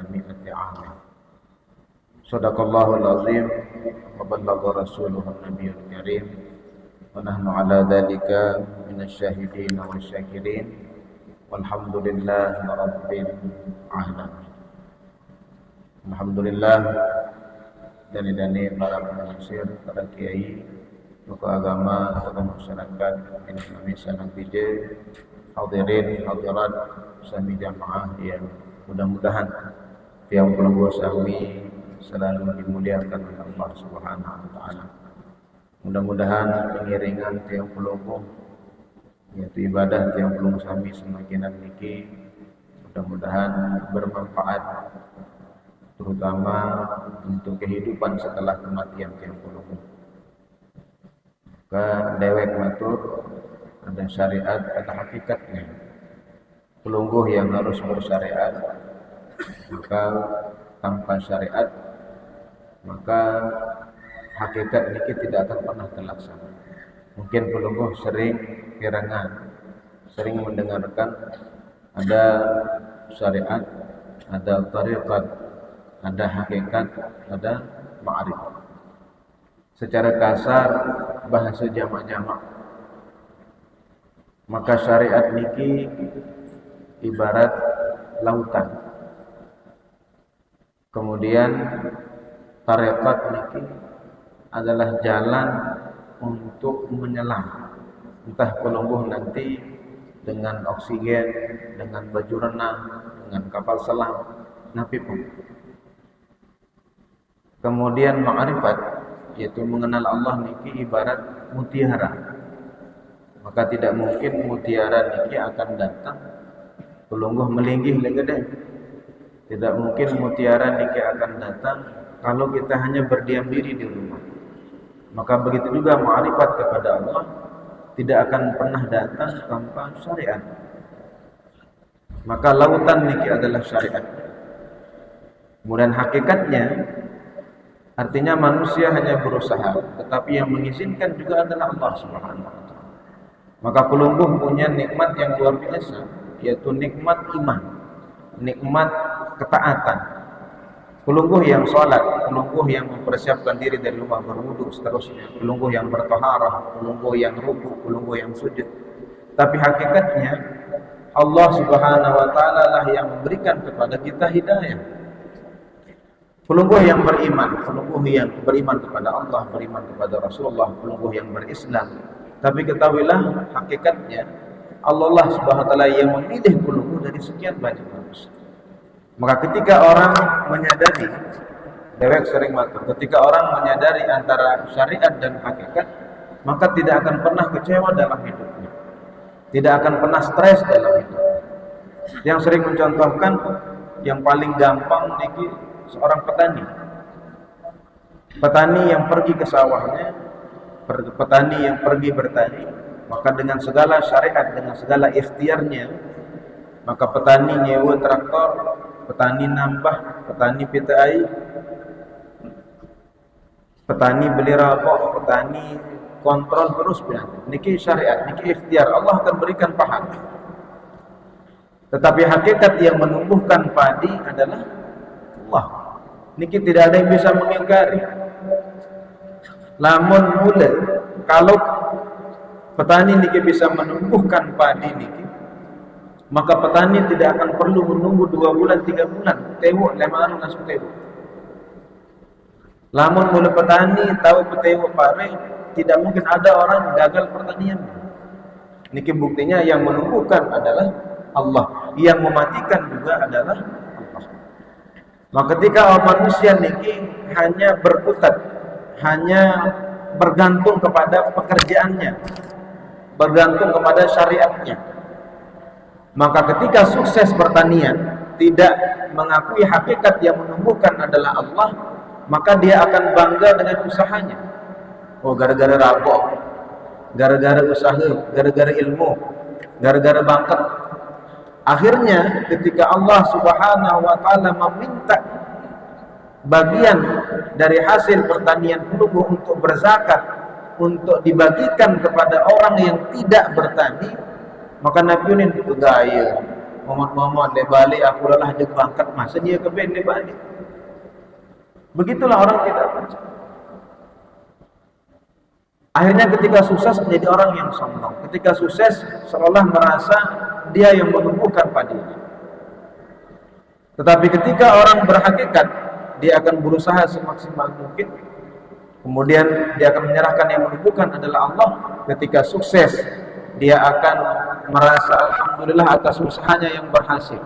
mi'ati 'amin. Shadaqallahul azim wa ballagha rasuluhun nabiyul karim wa nahnu ala dzalika minasyahidin wasyakirin walhamdulillahi rabbil alamin. Alhamdulillah dani para penasir, para kiai, tokoh agama, tokoh masyarakat Indonesia yang bijak, hadirin hadirat sami jamaah yang mudah-mudahan tiap keluarga sami selalu dimuliakan oleh Allah Subhanahu wa taala. Mudah-mudahan pengiringan tiap keluarga yaitu ibadah tiap keluarga sami semakin niki mudah-mudahan bermanfaat terutama untuk kehidupan setelah kematian tiap keluarga. Ke dewek matur ada syariat, ada hakikatnya. Pelungguh yang harus bersyariat, maka tanpa syariat, maka hakikat ini tidak akan pernah terlaksana. Mungkin pelungguh sering kerangan, sering mendengarkan ada syariat, ada tariqat, ada hakikat, ada ma'rifat. Secara kasar bahasa jamak-jamak, maka syariat niki ibarat lautan. Kemudian tarekat niki adalah jalan untuk menyelam. Entah pelungguh nanti dengan oksigen, dengan baju renang, dengan kapal selam, napi pun. Kemudian ma'rifat, yaitu mengenal Allah niki ibarat mutiara. Maka tidak mungkin mutiara niki akan datang pelungguh melinggih legede. Tidak mungkin mutiara niki akan datang kalau kita hanya berdiam diri di rumah. Maka begitu juga ma'rifat kepada Allah tidak akan pernah datang tanpa syariat. Maka lautan niki adalah syariat. Kemudian hakikatnya artinya manusia hanya berusaha, tetapi yang mengizinkan juga adalah Allah Subhanahu wa taala. Maka pelungguh punya nikmat yang luar biasa, yaitu nikmat iman, nikmat ketaatan. Pelungguh yang sholat, pelungguh yang mempersiapkan diri dari rumah berwudu seterusnya, pelungguh yang bertaharah, pelungguh yang ruku, pelungguh yang sujud. Tapi hakikatnya Allah Subhanahu wa taala lah yang memberikan kepada kita hidayah. Pelungguh yang beriman, pelungguh yang beriman kepada Allah, beriman kepada Rasulullah, pelungguh yang berislam. Tapi ketahuilah hakikatnya Allah Subhanahu wa taala yang memilih pelungguh dari sekian banyak manusia. Maka ketika orang menyadari, dewek sering matur, ketika orang menyadari antara syariat dan hakikat, maka tidak akan pernah kecewa dalam hidupnya. Tidak akan pernah stres dalam hidupnya. Yang sering mencontohkan, yang paling gampang niki seorang petani. Petani yang pergi ke sawahnya, petani yang pergi bertani, maka dengan segala syariat, dengan segala ikhtiarnya, maka petani nyewa traktor, petani nambah, petani PTI, petani beli rapok, petani kontrol terus bilang. Niki syariat, niki ikhtiar, Allah akan berikan pahala. Tetapi hakikat yang menumbuhkan padi adalah Allah. Niki tidak ada yang bisa mengingkari. Lamun mula kalau petani niki bisa menumbuhkan padi niki, maka petani tidak akan perlu menunggu 2 bulan, 3 bulan. Tewok lemah langsung tewok. Lamun mula petani tahu petewok pare, tidak mungkin ada orang gagal pertanian. Niki buktinya yang menumbuhkan adalah Allah, yang mematikan juga adalah Allah. Maka ketika manusia niki hanya berkutat, hanya bergantung kepada pekerjaannya, bergantung kepada syariatnya, maka ketika sukses pertanian tidak mengakui hakikat yang menumbuhkan adalah Allah, maka dia akan bangga dengan usahanya. Oh, gara-gara rabok, gara-gara usaha, gara-gara ilmu, gara-gara bakat. Akhirnya ketika Allah Subhanahu wa taala meminta bagian dari hasil pertanian pelungguh untuk berzakat, untuk dibagikan kepada orang yang tidak bertani, maka Nabi Yunus itu gaya momot dia balik aku lah dia bangkat masa dia keben dia balik. Begitulah orang tidak percaya. Akhirnya ketika sukses menjadi orang yang sombong. Ketika sukses seolah merasa dia yang menumbuhkan padinya. Tetapi ketika orang berhakikat, dia akan berusaha semaksimal mungkin. Kemudian dia akan menyerahkan yang menumbuhkan adalah Allah. Ketika sukses, dia akan merasa alhamdulillah atas usahanya yang berhasil.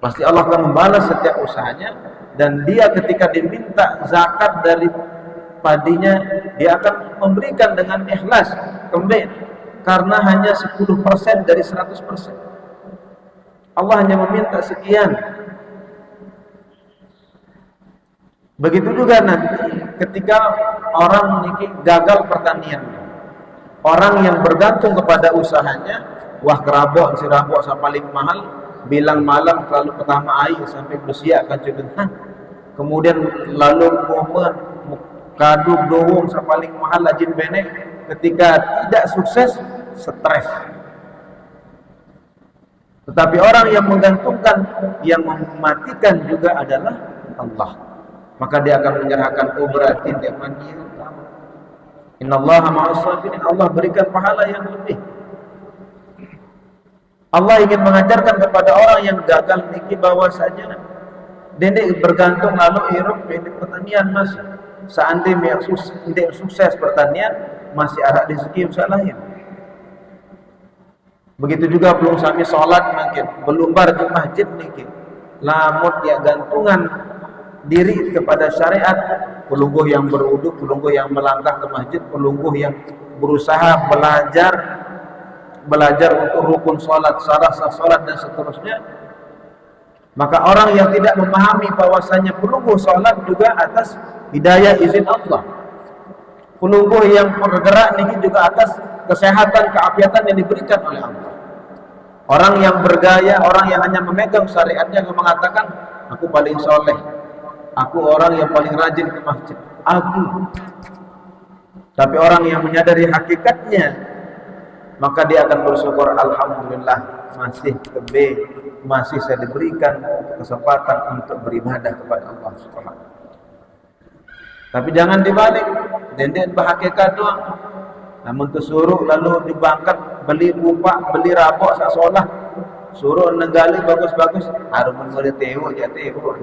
Pasti Allah akan membalas setiap usahanya. Dan dia ketika diminta zakat dari padinya, dia akan memberikan dengan ikhlas, kembali, karena hanya 10% dari 100%. Allah hanya meminta sekian. Begitu juga nanti ketika orang gagal pertanian, orang yang bergantung kepada usahanya, wah kerabok si rabok paling mahal, bilang malam kalau pertama air sampai bersiap akan cedetan, kemudian lalu momen kaduk doang paling mahal lajin benek, ketika tidak sukses stres. Tetapi orang yang menggantungkan, yang mematikan juga adalah Allah, maka dia akan menyerahkan berarti dia mandi. Innallaha ma'as sabirin, Allah berikan pahala yang lebih. Allah ingin mengajarkan kepada orang yang gagal niki bahwasanya dendek bergantung lalu hirup di pertanian masih. Seandainya sukses pertanian, masih ada rezeki usalahin. Begitu juga belum sami sholat makin, belum bar di masjid niki. Lamun dia gantungan diri kepada syariat, pelungguh yang berwudu, pelungguh yang melangkah ke masjid, pelungguh yang berusaha belajar untuk rukun sholat, syarat sholat dan seterusnya. Maka orang yang tidak memahami bahwasanya pelungguh sholat juga atas hidayah izin Allah. Pelungguh yang bergerak ini juga atas kesehatan, keafiatan yang diberikan oleh Allah. Orang yang bergaya, orang yang hanya memegang syariatnya, yang mengatakan aku paling soleh, aku orang yang paling rajin ke masjid, aku. Tapi orang yang menyadari hakikatnya, maka dia akan bersyukur, alhamdulillah masih saya diberikan kesempatan untuk beribadah kepada Allah Subhanahu. Tapi jangan dibalik, dendek berhakikat doang. Namun kesuruh lalu dibangkat, beli bupak, beli rabok sak solah, suruh nenggali bagus-bagus, harus menurut tewok ya tewok.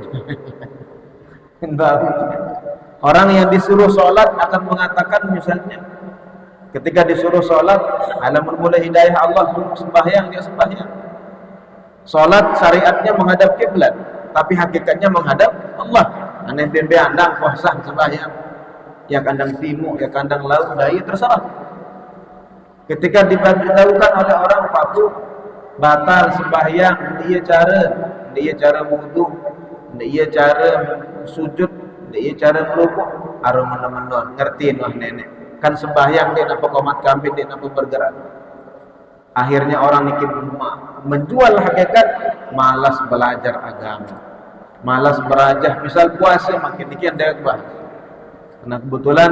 Orang yang disuruh sholat akan mengatakan misalnya, ketika disuruh sholat, alamun mulai hidayah Allah, suruh sembahyang, dia sembahyang. Sholat syariatnya menghadap kiblat, tapi hakikatnya menghadap Allah. Aneh pembe andang puasa sembahyang, ya kandang timur, ya kandang laut, daya terserah. Ketika diberitahukan oleh orang Papua batal sembahyang, dia cara wudu, dia cara sujud, dia cara merukuk, arum menon ngertiin wah nenek. Kan sembahyang dia napa komat kambing, dia napa bergerak. Akhirnya orang ini menjual hakikat, malas belajar agama, malas berajah. Misal puasa makin dikit dia bahas. Karena kebetulan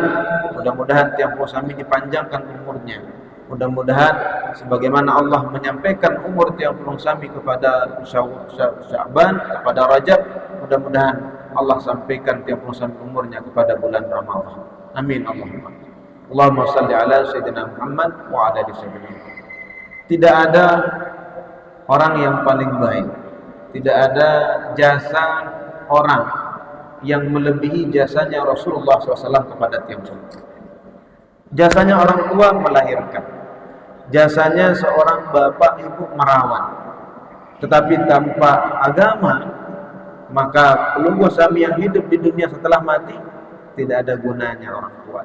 mudah-mudahan tiap puasa kami dipanjangkan umurnya. Mudah-mudahan sebagaimana Allah menyampaikan umur tiap sami kepada Sya'ban, kepada Rajab, mudah-mudahan Allah sampaikan tiap sami umurnya kepada bulan Ramadhan. Amin Allahumma. Allahumma salli ala sayyidina Muhammad wa ala ali sayyidina Muhammad. Tidak ada orang yang paling baik, tidak ada jasa orang yang melebihi jasanya Rasulullah SAW kepada tiap umat. Jasanya orang tua melahirkan, jasanya seorang bapak ibu merawat. Tetapi tanpa agama, maka pelungguh sami yang hidup di dunia setelah mati tidak ada gunanya orang tua.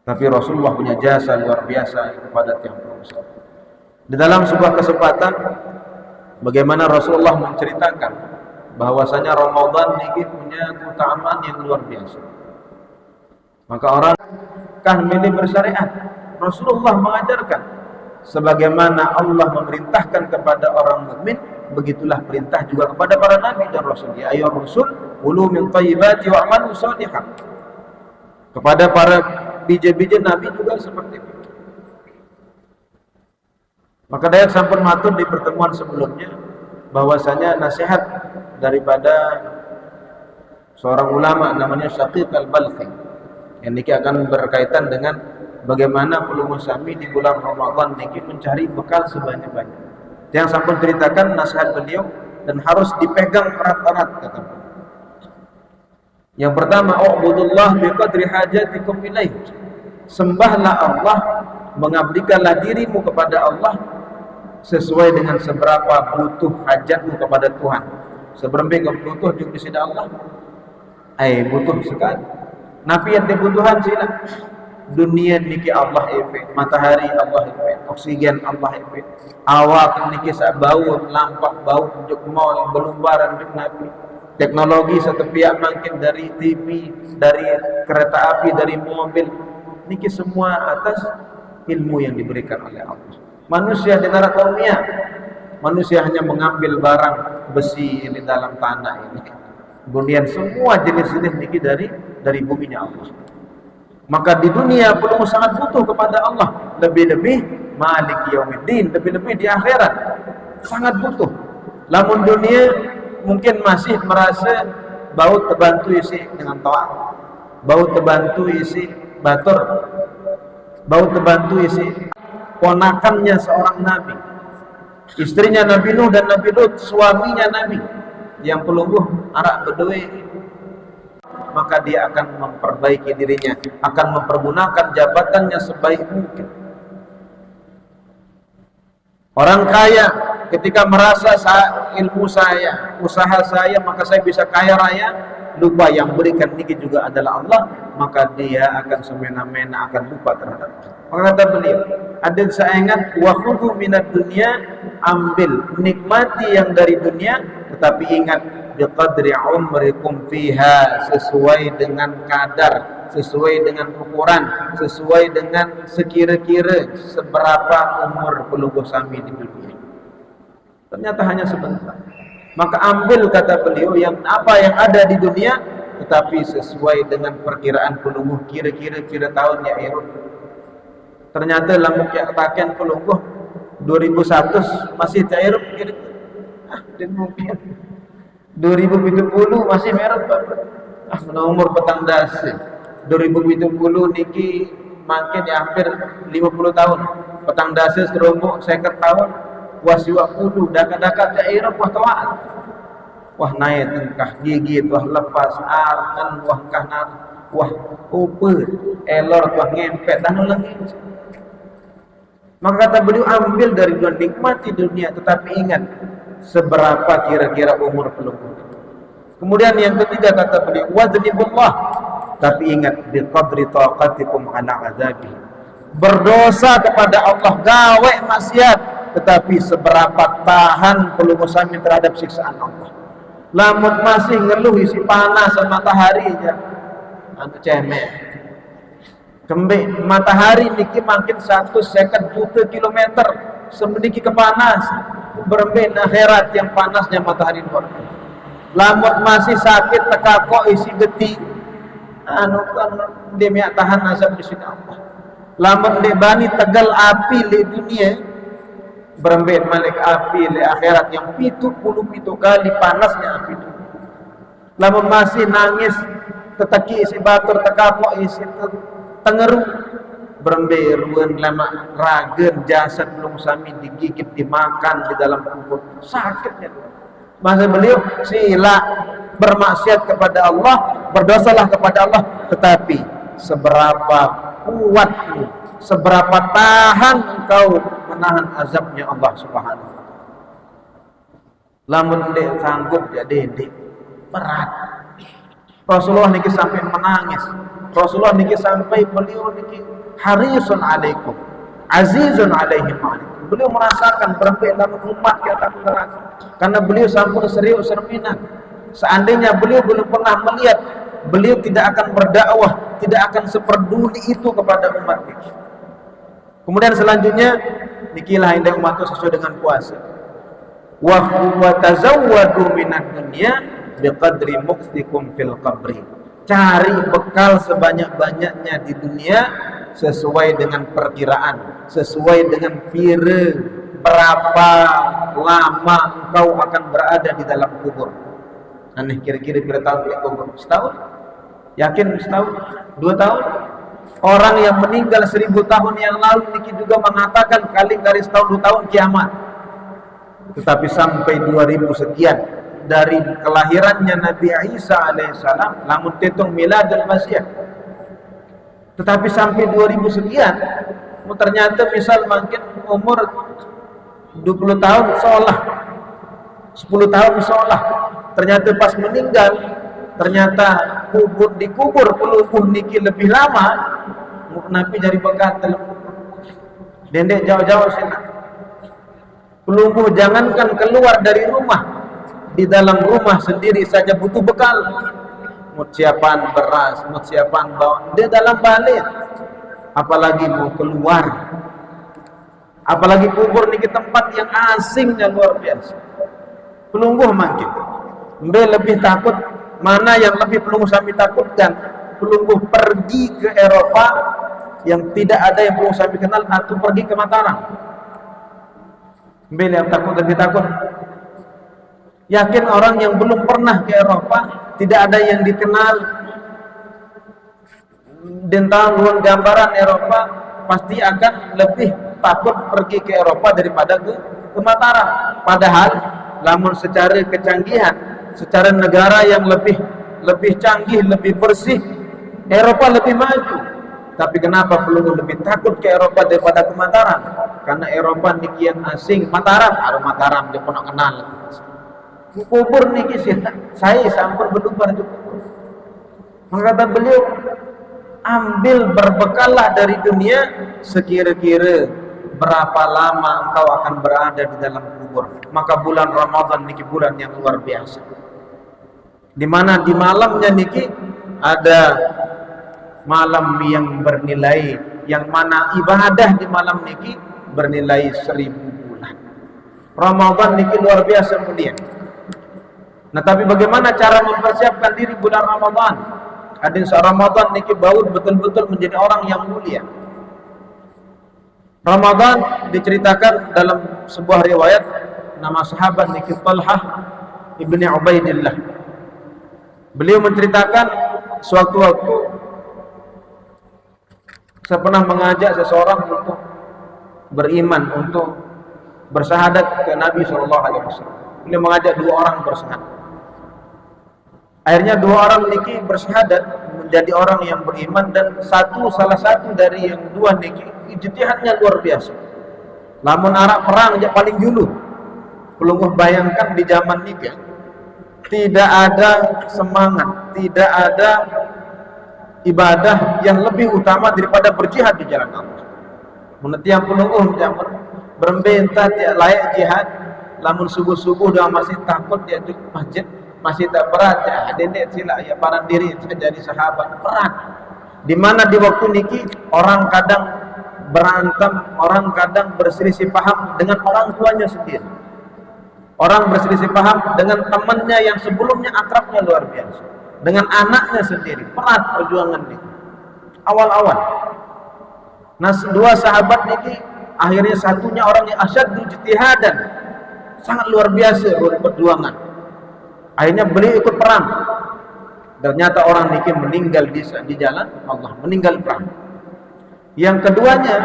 Tapi Rasulullah punya jasa luar biasa kepada tiap umat. Di dalam sebuah kesempatan, bagaimana Rasulullah menceritakan bahwasanya Ramadan ini punya keutamaan yang luar biasa. Maka orang kan milih bersyariat. Rasulullah mengajarkan sebagaimana Allah memerintahkan kepada orang mukmin, begitulah perintah juga kepada para nabi dan rasul. Ya ayyuhar rusul, kulu min thayyibati wa'malu shalihan. Kepada para biji-biji nabi juga seperti itu. Maka Dayak sampun matur di pertemuan sebelumnya bahwasanya nasihat daripada seorang ulama namanya Syaqiq Al-Balkhi yang niki akan berkaitan dengan bagaimana pelungu sami di bulan Ramadan niki mencari bekal sebanyak-banyak. Yang sampun ceritakan nasihat beliau dan harus dipegang erat-erat kata beliau. Yang pertama, ubudullah biqadri hajatikum ilaih. Sembahlah Allah, mengabdikanlah dirimu kepada Allah sesuai dengan seberapa butuh hajatmu kepada Tuhan. Seberapa butuh di sini Allah? Butuh sekali. Nabi yang kebutuhan sila. Dunia niki Allah efek, matahari Allah efek, oksigen Allah efek. Awak niki sak bau lampak bau juk mall belumbaran juk Nabi. Teknologi setepiak makin dari TV, dari kereta api, dari mobil. Niki semua atas ilmu yang diberikan oleh Allah. Manusia di neraka dunia, manusia hanya mengambil barang besi di dalam tanah ini. Kemudian semua jenis-jenis niki dari buminya Allah. Maka di dunia perlu sangat butuh kepada Allah, lebih-lebih Malik Yaumiddin, lebih-lebih di akhirat sangat butuh. Lamun dunia mungkin masih merasa bau terbantu isi dengan taat, bau terbantu isi batur, bau terbantu isi ponakannya seorang nabi, istrinya Nabi Nuh dan Nabi Lut, suaminya Nabi yang pelungguh arak bedoi, maka dia akan memperbaiki dirinya, akan mempergunakan jabatannya sebaik mungkin. Orang kaya ketika merasa ilmu saya, usaha saya, maka saya bisa kaya raya, lupa yang berikan niki juga adalah Allah, maka dia akan semena-mena akan lupa terhadap Allah. Maka kata beliau, ada saya ingat, wa khudhu minad dunya, ambil nikmati yang dari dunia, tetapi ingat biqadri umrikum fiha, sesuai dengan kadar, sesuai dengan ukuran, sesuai dengan sekira-kira seberapa umur pelungguh sami di dunia. Ternyata hanya sebentar. Maka ambil kata beliau yang apa yang ada di dunia, tetapi sesuai dengan perkiraan pelungguh kira-kira tahunnya Eropa. Ternyata lamuk yang katakan pelungguh 2100 masih cair kira-kira. Dan mungkin 2070 masih merah umur petang dasi 2070 niki makin ya hampir 50 tahun petang dasi serombok 50 tahun wasiwa kudu dakat-dakat daerah wah tawaan wah naik tengkah gigit wah lepas angan wah kanan wah uper elor wah ngempet dan lagi. Maka kata beliau ambil dari dunia, nikmati dunia, tetapi ingat seberapa kira-kira umur pelungguh. Kemudian yang ketiga kata beliau wadnibullah, tapi ingat biqadri taqatikum ala azabi. Berdosa kepada Allah, gawe maksiat, tetapi seberapa tahan pelungguh sami terhadap siksaan Allah. Lamun masih ngeluh isi panas matahari aja, anu cemek. Kembali matahari niki makin 150 juta kilometer semeniki kepanas berembin akhirat yang panasnya matahari luar. Lamun masih sakit tekako isi geti anu dia miak tahan azab di sini Allah. Lamun dia bani tegal api di dunia berembin malik api di akhirat yang 70 kali panasnya api itu. Lamun masih nangis tetaki isi batur tekako isi tengeru beremberuan lama ragen jasad belum sami digigit dimakan di dalam kubur sakitnya. Masa beliau sila bermaksiat kepada Allah, berdosalah kepada Allah, tetapi seberapa kuatmu, seberapa tahan engkau menahan azabnya Allah Subhanahu wa taala. Lamun dek sanggup jadi dek berat. Rasulullah niki sampai menangis. Rasulullah niki sampai beliau niki harisun alaikum, azizun alaihim alaikum. Beliau merasakan berapa dalam umat yang akan neraka. Karena beliau sampun serius cerminan. Seandainya beliau belum pernah melihat, beliau tidak akan berdakwah, tidak akan seperduli itu kepada umat ini. Kemudian selanjutnya nikilah yang umat itu sesuai dengan puasa. Wa tazawwadu minad dunya biqadri muqtikum fil qabri. Cari bekal sebanyak-banyaknya di dunia sesuai dengan perkiraan, sesuai dengan pire berapa lama engkau akan berada di dalam kubur? Aneh, kira-kira berapa tahun di kubur? Setahun? Yakin setahun? 2 tahun? Orang yang meninggal 1000 tahun yang lalu niki juga mengatakan kali dari setahun 2 tahun kiamat. Tetapi sampai 2000 sekian dari kelahirannya Nabi Isa alaihissalam, lamun hitung miladul Masih. Tetapi sampai 2000 sekian, ternyata misal makin umur 20 tahun seolah 10 tahun seolah, ternyata pas meninggal ternyata dikubur pelungguh niki lebih lama. Nabi jadi bekat dalam dendek jauh-jauh sini. Pelungguh jangankan keluar dari rumah, di dalam rumah sendiri saja butuh bekal. Mau siapan beras, mau siapan bawang, dia dalam balik. Apalagi mau keluar. Apalagi kubur niki tempat yang asingnya luar biasa. Pelungguh makin. Mbe lebih takut, mana yang lebih pelungguh kami takutkan? Pelungguh pergi ke Eropa yang tidak ada yang pelungguh kami kenal, atau pergi ke Mataram. Mbe yang takut lebih takut. Yakin orang yang belum pernah ke Eropa, tidak ada yang dikenal, tentang luar gambaran Eropa, pasti akan lebih takut pergi ke Eropa daripada ke Mataram. Padahal lamun secara kecanggihan, secara negara yang lebih canggih, lebih bersih, Eropa lebih maju. Tapi kenapa pelungguh lebih takut ke Eropa daripada ke Mataram? Karena Eropa nikian asing. Mataram dia pernah kenal. Kubur niki saya sampur berdubar juga. Maka kata beliau, ambil berbekallah dari dunia sekira-kira berapa lama engkau akan berada di dalam kubur. Maka bulan Ramadan niki bulan yang luar biasa, di mana di malamnya niki ada malam yang bernilai, yang mana ibadah di malam niki bernilai 1000 bulan. Ramadan niki luar biasa mulia. Nah, tapi bagaimana cara mempersiapkan diri bulan Ramadan? Hadin Ramadan niki baud betul-betul menjadi orang yang mulia. Ramadan diceritakan dalam sebuah riwayat, nama sahabat niki Talhah ibni Ubaidillah. Beliau menceritakan sewaktu-waktu saya pernah mengajak seseorang untuk beriman, untuk bersyahadat ke Nabi SAW. Beliau mengajak 2 orang bersyahadat. Akhirnya 2 orang niki bersyahadat menjadi orang yang beriman, dan salah satu dari yang 2 niki ijtihadnya luar biasa. Lamun arah perang yang paling dulu. Pelungguh bayangkan di zaman niki tidak ada semangat, tidak ada ibadah yang lebih utama daripada berjihad di jalan Allah. Menetiang pelungguh zaman berbentar tidak layak jihad, lamun subuh-subuh dah masih takut dia di masjid, masih tak berat ya, adik sila ya para diri jadi sahabat berat. Di mana di waktu niki orang kadang berantem, orang kadang berselisih paham dengan orang tuanya sendiri. Orang berselisih paham dengan temannya yang sebelumnya akrabnya luar biasa, dengan anaknya sendiri. Berat perjuangan niki awal-awal. Nah, 2 sahabat niki akhirnya satunya orang yang asyaddu ijtihadan, sangat luar biasa perjuangan. Akhirnya beliau ikut perang. Ternyata orang niki meninggal di jalan Allah, meninggal perang. Yang keduanya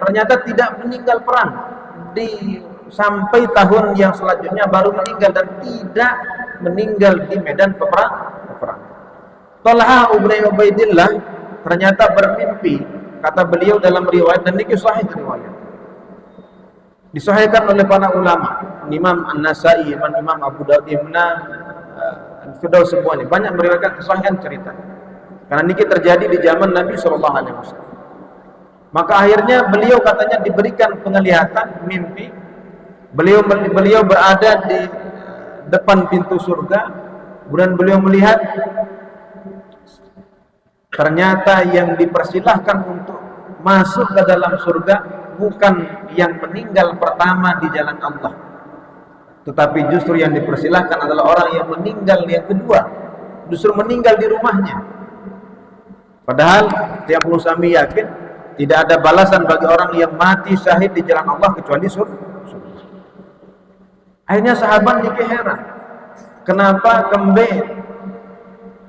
ternyata tidak meninggal perang, sampai tahun yang selanjutnya baru meninggal, dan tidak meninggal di medan peperangan. Talha ibn Ubaidillah ternyata bermimpi, kata beliau dalam riwayat, dan niki sahih riwayat, disahihkan oleh para ulama, Imam An-Nasai, Imam Abu Dawud, Firdaus, semuanya banyak meriwayatkan kesahihan cerita. Karena niki terjadi di zaman Nabi SAW. Maka akhirnya beliau katanya diberikan penglihatan mimpi. Beliau berada di depan pintu surga. Kemudian beliau melihat ternyata yang dipersilahkan untuk masuk ke dalam surga bukan yang meninggal pertama di jalan Allah, tetapi justru yang dipersilahkan adalah orang yang meninggal yang kedua, justru meninggal di rumahnya. Padahal tiap musami yakin tidak ada balasan bagi orang yang mati syahid di jalan Allah kecuali surga. Akhirnya sahabat niki heran. Kenapa kembe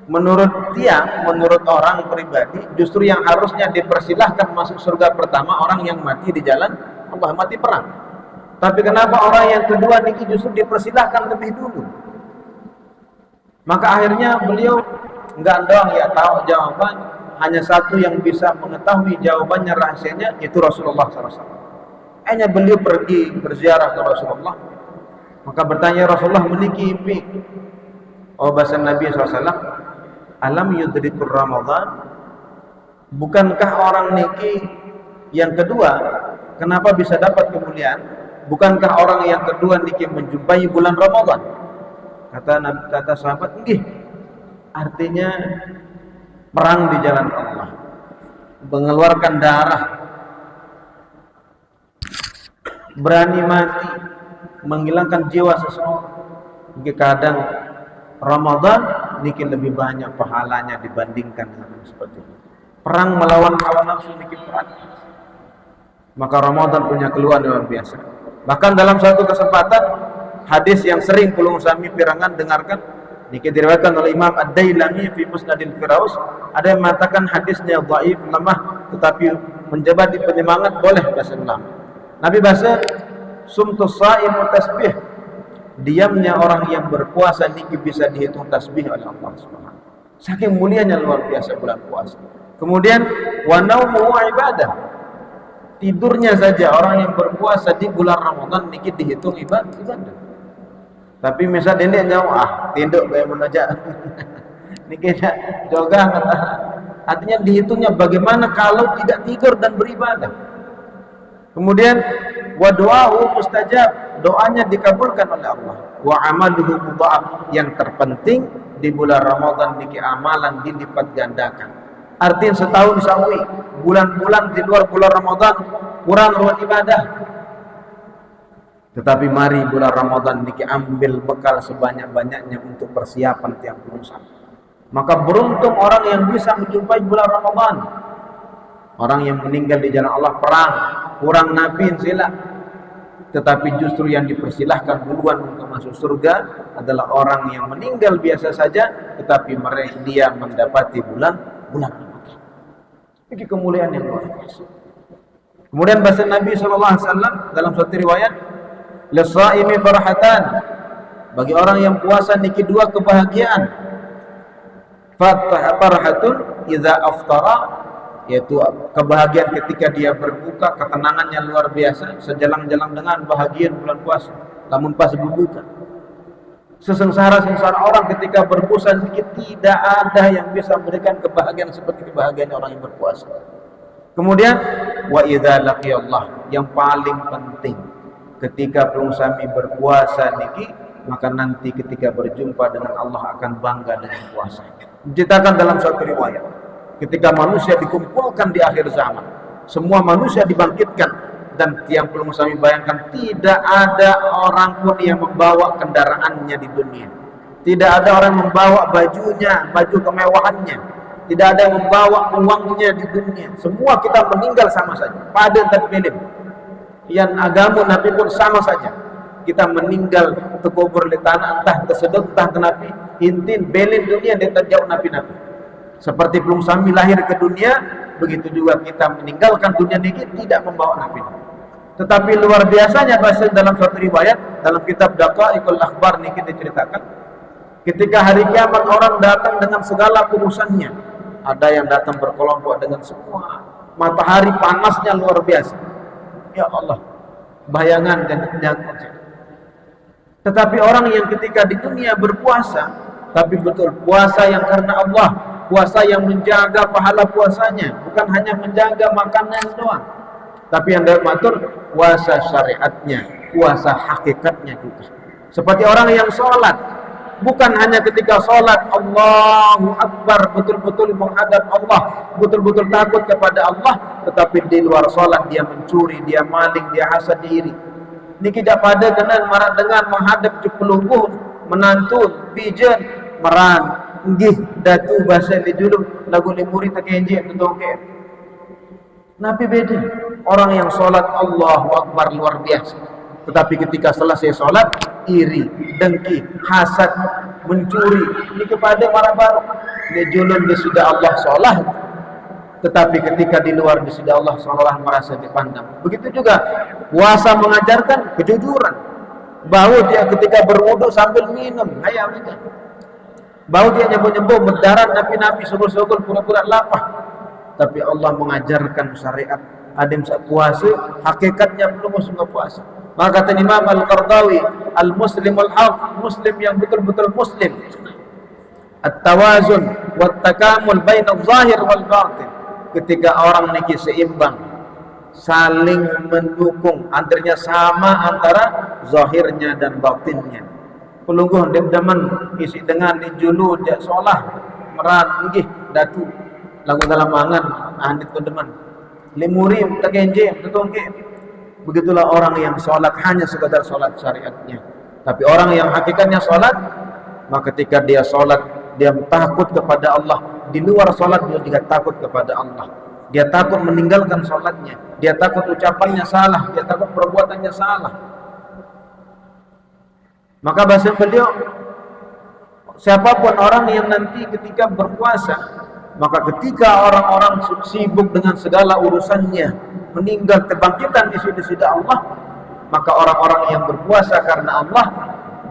menurut menurut orang pribadi justru yang harusnya dipersilahkan masuk surga pertama orang yang mati di jalan Allah, mati perang. Tapi kenapa orang yang kedua niki justru dipersilahkan lebih dulu? Maka akhirnya beliau enggak doang ya tahu jawaban, hanya satu yang bisa mengetahui jawabannya rahasianya yaitu Rasulullah SAW. Hanya beliau pergi berziarah ke Rasulullah, maka bertanya Rasulullah meniki impi. Oh bahasa Nabi SAW, alam yudrikur Ramadan, bukankah orang niki yang kedua kenapa bisa dapat kemuliaan? Bukankah orang yang kedua niki menjumpai bulan Ramadan? Kata sahabat, nggih. Artinya perang di jalan Allah, mengeluarkan darah, berani mati, menghilangkan jiwa seseorang. Niki kadang Ramadan niki lebih banyak pahalanya dibandingkan dengan seperti itu. Perang melawan hawa nafsu niki berat. Maka Ramadan punya keluhan luar biasa. Bahkan dalam satu kesempatan hadis yang sering pulung sami pirangan dengarkan niki diriwayatkan oleh Imam Ad-Dailami fi Musnadil Firaus, ada yang mengatakan hadisnya dhaif, lemah, tetapi menjadi penyemangat boleh bahasa ulama. Nabi bahasa sumtus shaimu tasbih, diamnya orang yang berpuasa niki bisa dihitung tasbih oleh Allah Subhanahu. Saking mulianya luar biasa bulan puasa. Kemudian wa naumuhu ibadah, tidurnya saja orang yang berpuasa di bulan Ramadan niki dihitung ibadah. Tapi misal ini nyawa tinduk kayak menajak niki joga kata. Artinya dihitungnya bagaimana kalau tidak tidur dan beribadah. Kemudian wa du'ahu mustajab, doanya dikabulkan oleh Allah. Wa amaluhu mudha'af, yang terpenting di bulan Ramadan niki amalan dilipat gandakan. Artinya setahun sawi, bulan-bulan di luar bulan Ramadan kurang ruang ibadah. Tetapi mari bulan Ramadan niki ambil bekal sebanyak-banyaknya untuk persiapan tiang puasa. Maka beruntung orang yang bisa menjumpai bulan Ramadan. Orang yang meninggal di jalan Allah perang, kurang nabi sila. Tetapi justru yang dipersilahkan duluan untuk masuk surga adalah orang yang meninggal biasa saja, tetapi dia mendapati bulan Ramadan. Ini kemuliaan yang luar biasa. Kemudian bahasa Nabi SAW dalam suatu riwayat, "Lis-shaimi farhatan", bagi orang yang puasa niki dua kebahagiaan. Farhatun idza aftara, yaitu kebahagiaan ketika dia berbuka, ketenangannya luar biasa, sejalan-jalan dengan bahagia bulan puasa. Namun pas berbuka, sesengsara orang ketika berpuasa niki tidak ada yang bisa memberikan kebahagiaan seperti kebahagiaan orang yang berpuasa. Kemudian wa idza laqiyallah, yang paling penting ketika sami berpuasa niki, maka nanti ketika berjumpa dengan Allah akan bangga dengan puasa. Diceritakan dalam suatu riwayat, ketika manusia dikumpulkan di akhir zaman, semua manusia dibangkitkan, dan tiang sami bayangkan tidak ada orang pun yang membawa kendaraannya di dunia. Tidak ada orang membawa bajunya, baju kemewahannya. Tidak ada yang membawa uangnya di dunia. Semua kita meninggal sama saja. Pada terpilih. Yang agama Nabi pun sama saja. Kita meninggal terkubur di tanah, entah tersedot, entah kenapi, intin, belin dunia, dan terjauh nabi-nabi. Seperti belum sami lahir ke dunia, begitu juga kita meninggalkan dunia ini tidak membawa nabi. Tetapi luar biasanya bahasa dalam suatu riwayat, dalam kitab Daqaiqul Akhbar ini kita ceritakan, ketika hari kiamat orang datang dengan segala urusannya. Ada yang datang berkelompok dengan semua, matahari panasnya luar biasa. Ya Allah, bayangan dan jangkauan. Tetapi orang yang ketika di dunia berpuasa, tapi betul puasa yang karena Allah, puasa yang menjaga pahala puasanya, bukan hanya menjaga makanan doang, tapi yang dalam matur puasa syariatnya, puasa hakikatnya juga. Seperti orang yang sholat, bukan hanya ketika sholat Allahu Akbar betul-betul menghadap Allah, betul-betul takut kepada Allah, tetapi di luar sholat dia mencuri, dia maling, dia hasad diri. Niki tidak pada kenal marah dengan menghadap cepelungguh, menantun, bijen, meran, nggih, datu bahasa di julung, lagu limuri tekenje, tetongke. Nabi beda. Orang yang sholat Allahu Akbar luar biasa. Tetapi ketika selesai sholat, iri, dengki, hasad, mencuri, ini kepada para baru. Dia julun di sudah Allah sholat, tetapi ketika di luar di sudah Allah seolah merasa dipandang. Begitu juga puasa mengajarkan kejujuran. Bau dia ketika berwudu sambil minum, hayam itu. Bau dia nyebut-nyebut berdarah napi-napi sugul-sugul pura-pura lapar. Tapi Allah mengajarkan syariat. Ada yang puasa, hakikatnya belum sungguh puasa. Maka kata Imam Al-Qardawi, al-muslimul haq, muslim yang betul-betul muslim. At-tawazun wat-takamul baina adh-dhahir wal batin. Ketika orang niki seimbang, saling mendukung, antaranya sama antara zahirnya dan batinnya. Pelungguh demen isi dengan dijulu jak solah meran nggih datu lagu dalam angan andit tu demen limurim takenje tetongke. Begitulah orang yang sholat hanya sekadar sholat syariatnya. Tapi orang yang hakikatnya sholat, maka ketika dia sholat, dia takut kepada Allah. Di luar sholat dia juga takut kepada Allah. Dia takut meninggalkan sholatnya. Dia takut ucapannya salah. Dia takut perbuatannya salah. Maka bahasa beliau, siapapun orang yang nanti ketika berpuasa, maka ketika orang-orang sibuk dengan segala urusannya, meninggal kebangkitan di sida Allah, maka orang-orang yang berpuasa karena Allah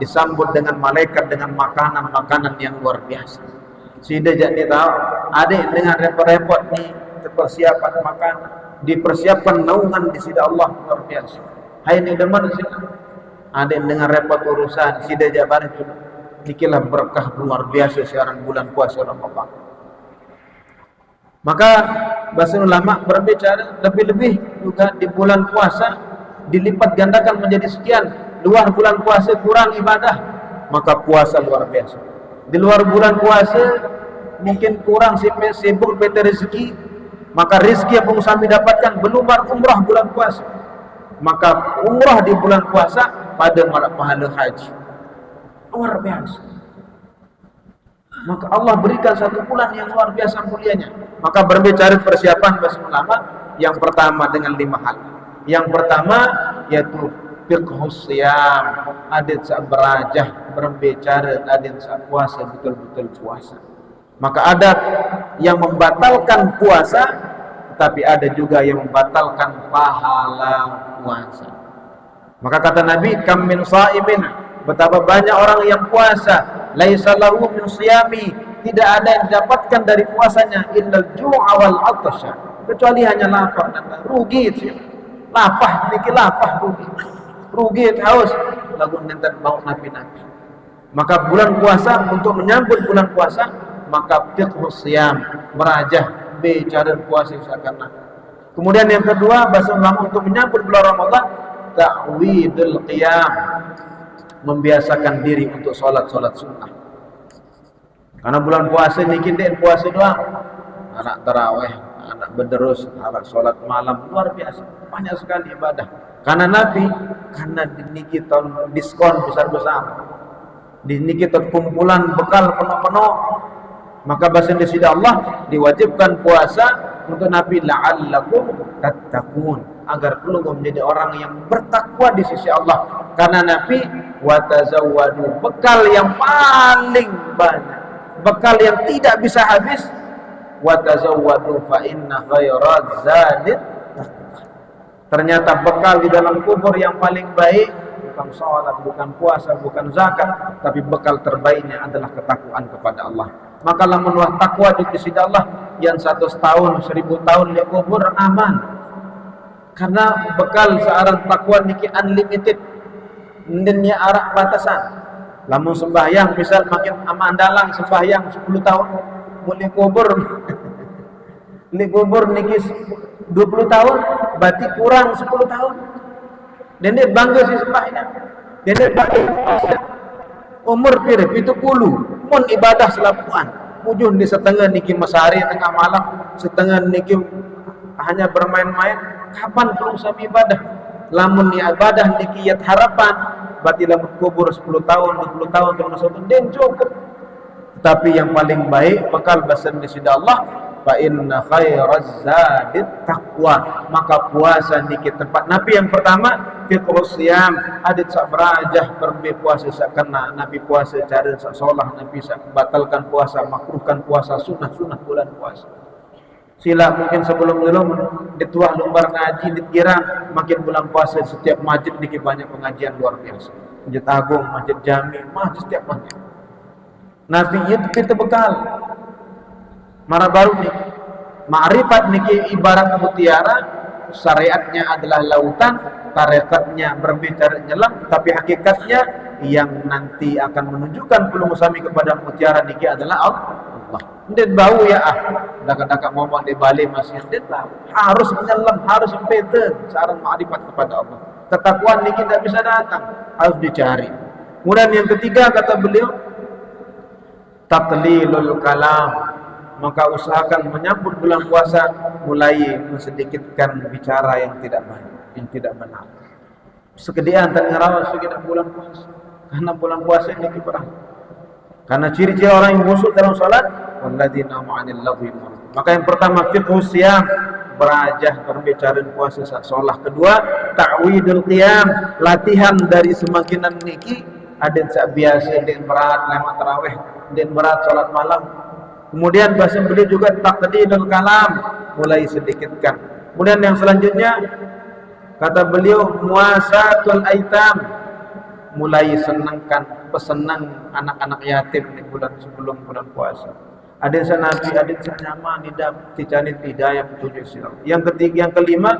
disambut dengan malaikat dengan makanan-makanan yang luar biasa. Sida jadi tahu, ada yang dengan repot-repot nih persiapan makanan, dipersiapkan naungan di sida Allah luar biasa. Hai ini deman sih. Ada yang dengan repot urusan sida jabar itu. Dikilah berkah luar biasa siaran bulan puasa Ramadan. Maka bahasa ulama berbicara lebih-lebih juga di bulan puasa dilipat gandakan menjadi sekian. Luar bulan puasa kurang ibadah, maka puasa luar biasa. Di luar bulan puasa mungkin kurang sibuk bete rezeki, maka rezeki yang pengusaha dapatkan belum umrah bulan puasa. Maka umrah di bulan puasa pada pahala haji luar biasa. Maka Allah berikan satu bulan yang luar biasa mulianya. Maka berbicara persiapan bahasa ulama, yang pertama dengan 5 hal. Yang pertama yaitu fiqhus siyam, adat saat berajah, berbicara adat saat puasa, betul-betul puasa. Maka ada yang membatalkan puasa, tetapi ada juga yang membatalkan pahala puasa. Maka kata Nabi, kam min shaimin, betapa banyak orang yang puasa, laisa lahu min siyami, tidak ada yang didapatkan dari puasanya illal ju'a wal 'atsha, kecuali hanya lapar dan rugi itu. Lapar dikit lapar rugi haus lagu nentan bau nabi-nabi. Maka bulan puasa, untuk menyambut bulan puasa, maka fiqhus siyam, merajah bicara puasa seakan-akan. Kemudian yang kedua bahasa ulama untuk menyambut bulan Ramadan, ta'widul qiyam, membiasakan diri untuk sholat-sholat sunnah. Karena bulan puasa ini kita puasa doang, anak taraweh, anak berderus, anak sholat malam, luar biasa, banyak sekali ibadah. Karena Nabi, karena ini kita diskon besar-besar, ini kita kumpulan bekal penuh-penuh, maka bahasa di sisi Allah diwajibkan puasa untuk Nabi la'allakum tattaqun, agar perlu menjadi orang yang bertakwa di sisi Allah. Karena Nabi watazawwadu, bekal yang paling banyak, bekal yang tidak bisa habis. Watazawwadu fa inna khairaz zadit taqwa. Ternyata bekal di dalam kubur yang paling baik bukan salat, bukan puasa, bukan zakat, tapi bekal terbaiknya adalah ketakwaan kepada Allah. Maka lamun wah takwa di sisi Allah yang 100 tahun, 1000 tahun di kubur aman. Karena bekal searang takwa niki unlimited, ndenya arah batasan. Lamun sembahyang misal makin amandalang sembahyang 10 tahun, mulai kubur li kubur niki 20 tahun, berarti kurang 10 tahun. Dan dia bangga si sembahyang. Dan dia bangga umur pira 70, mun ibadah selapuan. Mujun di setengah niki masari tengah malam, setengah niki hanya bermain-main. Kapan perlu sami ibadah? Lamun ni ibadah niki yat harapan, berarti lamun kubur 10 tahun, 20 tahun termasuk den cukup. Tapi yang paling baik bekal basan di sisi Allah, fa inna khairaz zadit taqwa. Maka puasa niki tempat Nabi yang pertama fiqhus siyam, adit sak berajah berbe puasa sak kena Nabi puasa cara sak solah Nabi sak batalkan puasa, makruhkan puasa, sunah bulan puasa. Sila mungkin sebelum dituah lumbar ngaji dikira makin bulan puasa setiap masjid niki banyak pengajian luar biasa. Masjid Agung, Masjid Jami, masjid setiap masjid. Nabi itu bekal. Mara baru niki. Ma'rifat niki ibarat mutiara, syariatnya adalah lautan, tarekatnya berbicara nyelam, tapi hakikatnya yang nanti akan menunjukkan pelung sami kepada mutiara niki adalah Allah. Ndet bau ya dak-dak ngomong di Bali masih ndet lah. Harus menyelam, harus peten saran ma'rifat kepada Allah. Ketakwaan niki tidak bisa datang, harus dicari. Kemudian yang ketiga kata beliau, taqlilul kalam. Maka usahakan menyambut bulan puasa mulai mensedikitkan bicara yang tidak baik, yang tidak benar. Sekedian tak ngarawas sekitar bulan puasa. Karena bulan puasa ini kiprah. Karena ciri-ciri orang yang khusyuk dalam salat, walladzina ma'anil lagwi. Maka yang pertama fiqhus siyam, berajah berbicara puasa saat sholat. Kedua, ta'widul qiyam, latihan dari semakinan niki ada sak biasa den berat lama tarawih, den berat salat malam. Kemudian bahasa beliau juga taqdidul kalam, mulai sedikitkan. Kemudian yang selanjutnya kata beliau muasatul aitam, mulai senangkan pesenang anak-anak yatim di bulan sebelum bulan puasa. Ada yang nabi, ada yang nyaman, tidak hidayah petunjuk silam. Yang ketiga, yang kelima,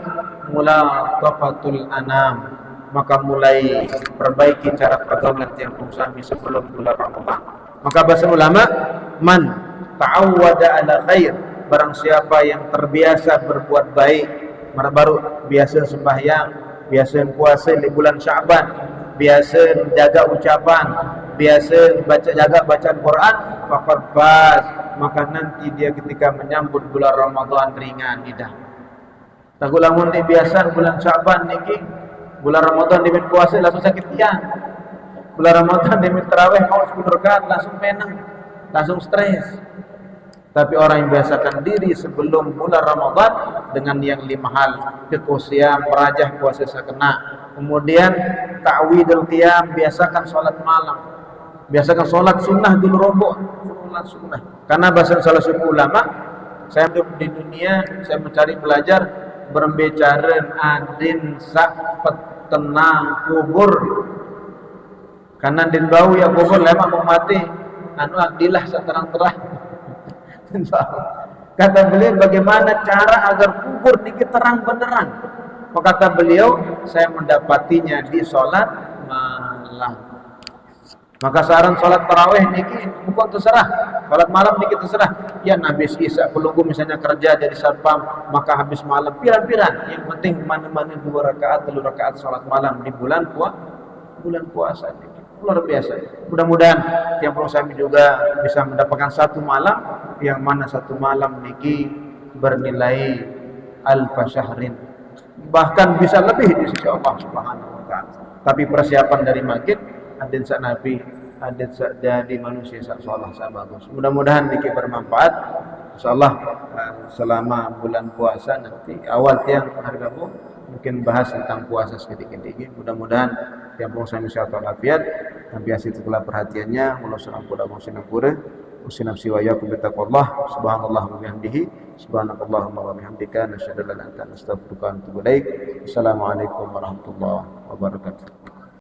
mulaqafatul anam, maka mulai perbaiki cara pergaulan yang bersami sebelum bulan Ramadan. Maka bahasa ulama, man ta'awwada ala khair, barang siapa yang terbiasa berbuat baik, baru biasa sembahyang, biasa puasa di bulan Sya'ban, biasa jaga ucapan, biasa jaga bacaan Quran, faqad faz, maka nanti dia ketika menyambut bulan Ramadan ringan lidah. Tak lamun di biasa bulan Sya'ban niki, bulan Ramadan di puasa langsung sakit tiang. Bulan Ramadan di tarawih mau 10 rakaat langsung penang, langsung stres. Tapi orang yang biasakan diri sebelum bulan Ramadan dengan yang 5 hal, fiqhus siyam, merajah puasa sekena. Kemudian ta'widul qiyam, biasakan salat malam. Biasakan salat sunnah dulu roboh, salat sunnah. Karena bahasa salah suku ulama, saya hidup di dunia, saya mencari belajar berbicara adin sak tenang kubur. Karena din bau ya kubur lama mau mati, anu akdilah seterang-terang. Kata beliau, bagaimana cara agar kubur niki terang beneran? Kata beliau, saya mendapatinya di sholat malam. Maka saran sholat tarawih niki bukan terserah, sholat malam niki terserah. Ya Nabi Isa pelunggu misalnya kerja jadi satpam, maka habis malam piran-piran. Yang penting mana-mana 2 rakaat, 3 rakaat sholat malam di bulan puasa niki. Luar biasa. Mudah-mudahan yang perlu saya juga bisa mendapatkan satu malam, yang mana satu malam niki bernilai alfa syahrin, bahkan bisa lebih di sisi Allah Subhanahu wa taala. Tapi persiapan dari makin adin sak nabi, adin sak jadi manusia sak saleh sak bagus. Mudah-mudahan niki bermanfaat. Insyaallah selama bulan puasa nanti awal tiang hari Rabu mungkin bahas tentang puasa sedikit-sedikit. Mudah-mudahan yang pengusaha insyaallah walafiat dan biasa itulah perhatiannya. Mulai surah kuda muslim pura usinam siwaya kubitaqullah subhanallah wa bihamdihi subhanakallahumma wa bihamdika nasyhadu an la ilaha illa anta nastaghfiruka wa natubu ilaik. Assalamualaikum warahmatullahi wabarakatuh.